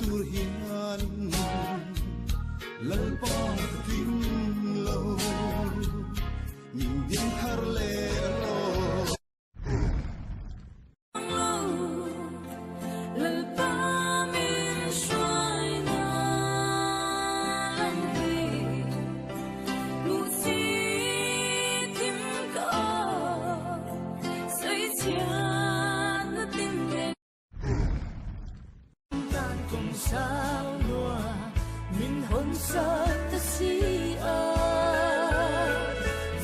turhian lalpa tin lo nhìn điên thar le lo sao lùa mình hôn sơ ta si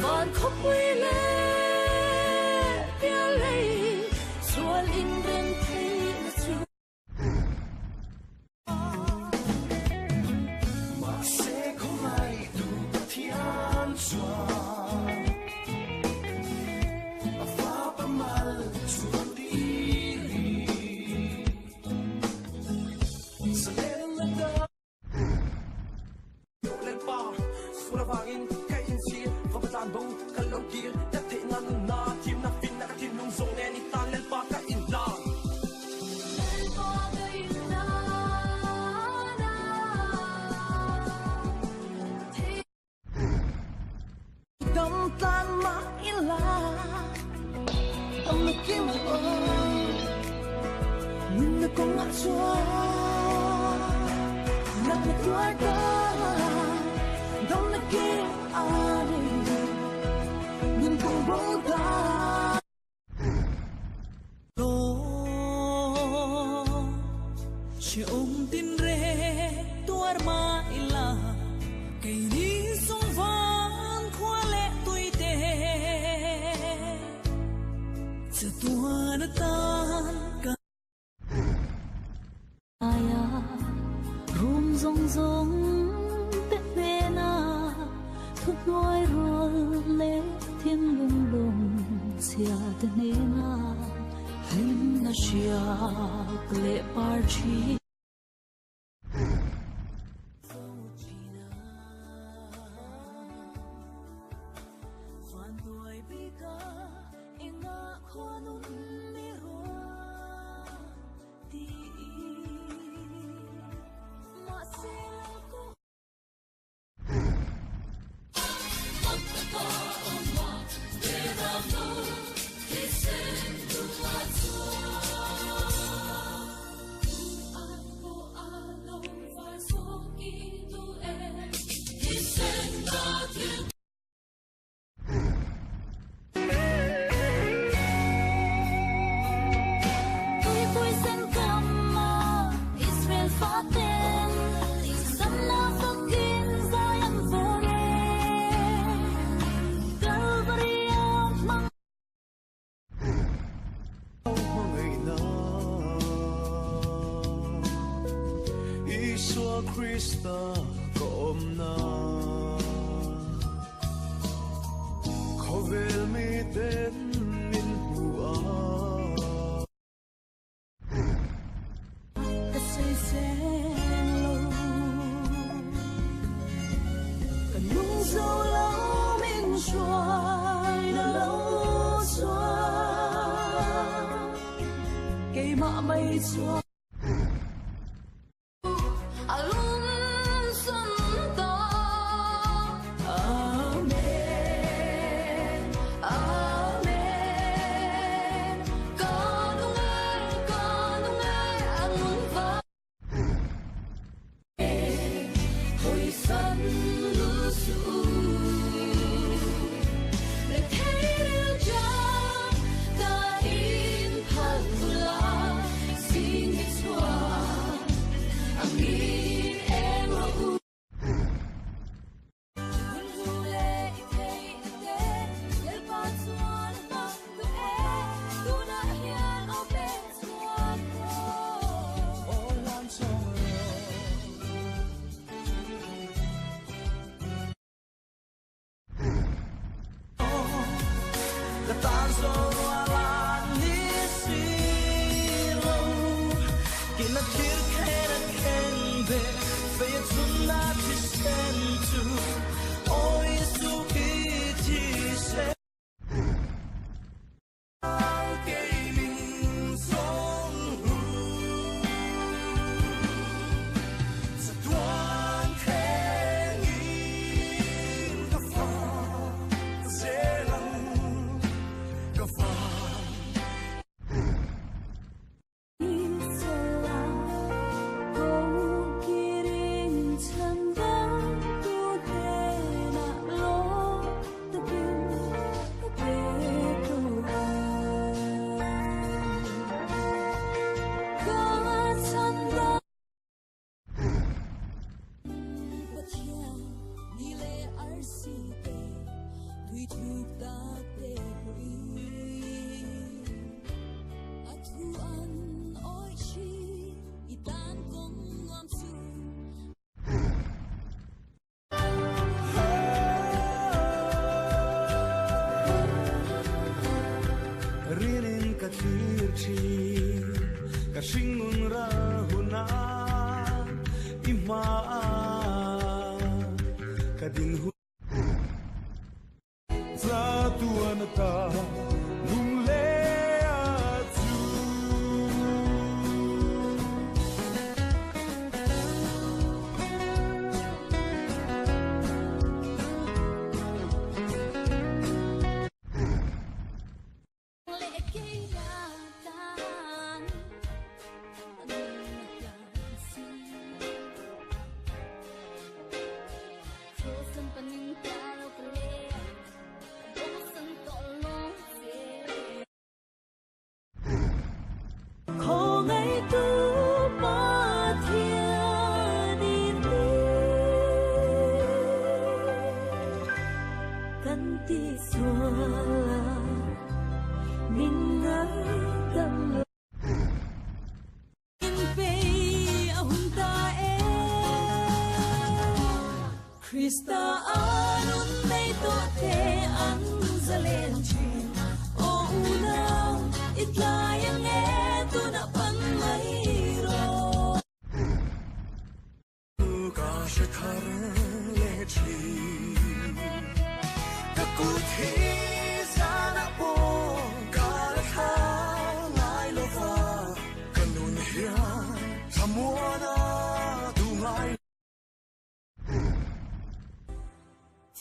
vạn khóc quê lệ bia lệ xua linh bên thấy là chua mà sẽ không ai đủ thiên xóa phá ba mal xua đi vangin kay insi vabatan bong kalogir dati na nung na team na fin na katim nung zone ni tan lel pa ka in la lel pa ka in la dam tan ma ila am kim o nun ko nga chua na tua ka don't let get out of here. Mình cùng vô ta. Lo, si ông tin re tuar ma ila, kay di sung van khoa lệ tuổi tê. Sa tua na tan ka. Aya, rum zong zong. Thuốc nói rồi lệ thiên lung lung xia tên na hình na xia lệ parchi hoàn tuổi bi ca inga khoa nun mi roa ti ma silang ko Krista ko omna Kovel mi ten min hua Kasay selo Kanung dâu lâu min xoay đã lâu xoay Cây mạ mây xoay Sing din hu za tuan ta lung le a chu Krista anun nei to te an zalen chin o unang itlayang eto na pan mai ro ka she thar le chi ka ku thi sa na po ka la tha ngai lo fa kan nun hia samuana tu ngai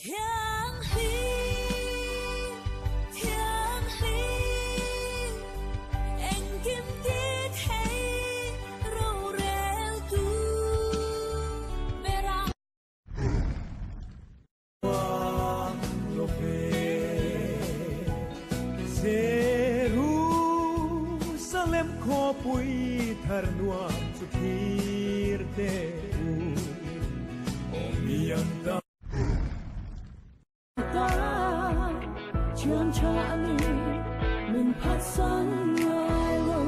Thiang hi anh kim tiết hay râu rêu tu vera lo fe Jerusalem kho pui thar nuam chu thir te u o miam ta chuan cha mi min phat san ngai lo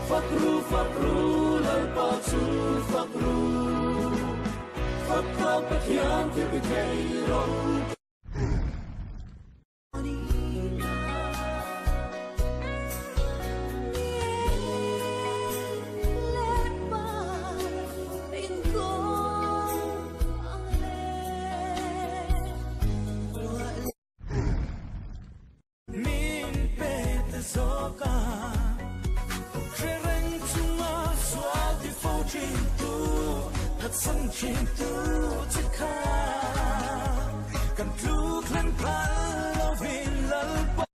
Fakru lal pa chu fakru Fakka pathian te bi thei ro min pe te soka Khereng chunga swa ti fo chin tu Hat sang chin tu chikha Kan tu klan pal lo vin lal pa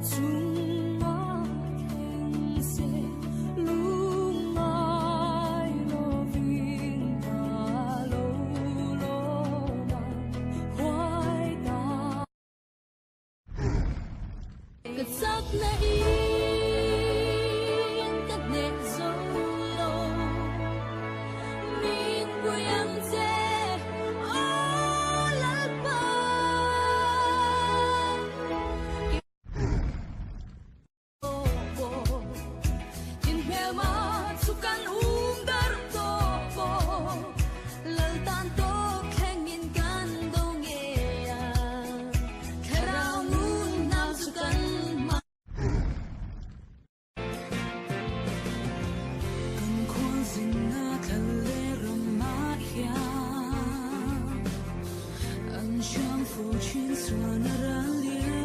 Chung ma keng se lu sắc na yên các nghệ dấu lâu min vui em dễ ô lal pa in hema sukan dar to lal tan to khengin kan dong e kharau nun nam sukan ma kan khon sin na khale rama ya an shang fu chin suan ra lia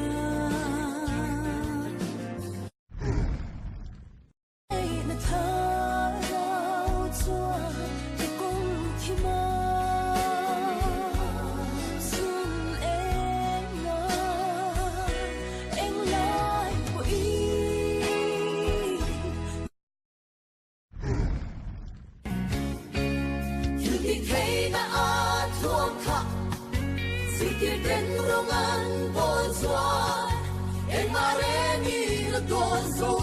na tha rao chua ke kong thi ma sun em na em lai của y you đi thấy na a thua khắc si kia đến rong an bon xoan em mà em đi là con dấu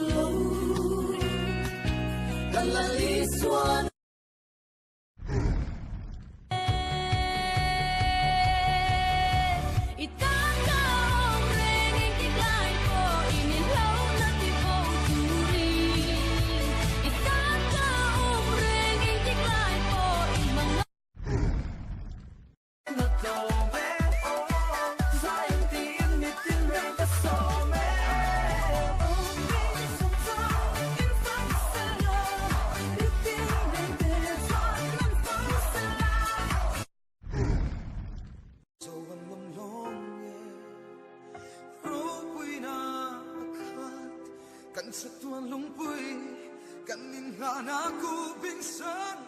lâu la la li xuân itanga ren in lai po in lâu na ti po turi itanga ren in lai po in mang na to me za em tin ni tin me ka so me sum sa in fa sa la ni tin me te sa nam fa sa la so an lom long ye ro pui na khat kan sa tuan lung pui kan in nga na ku bin san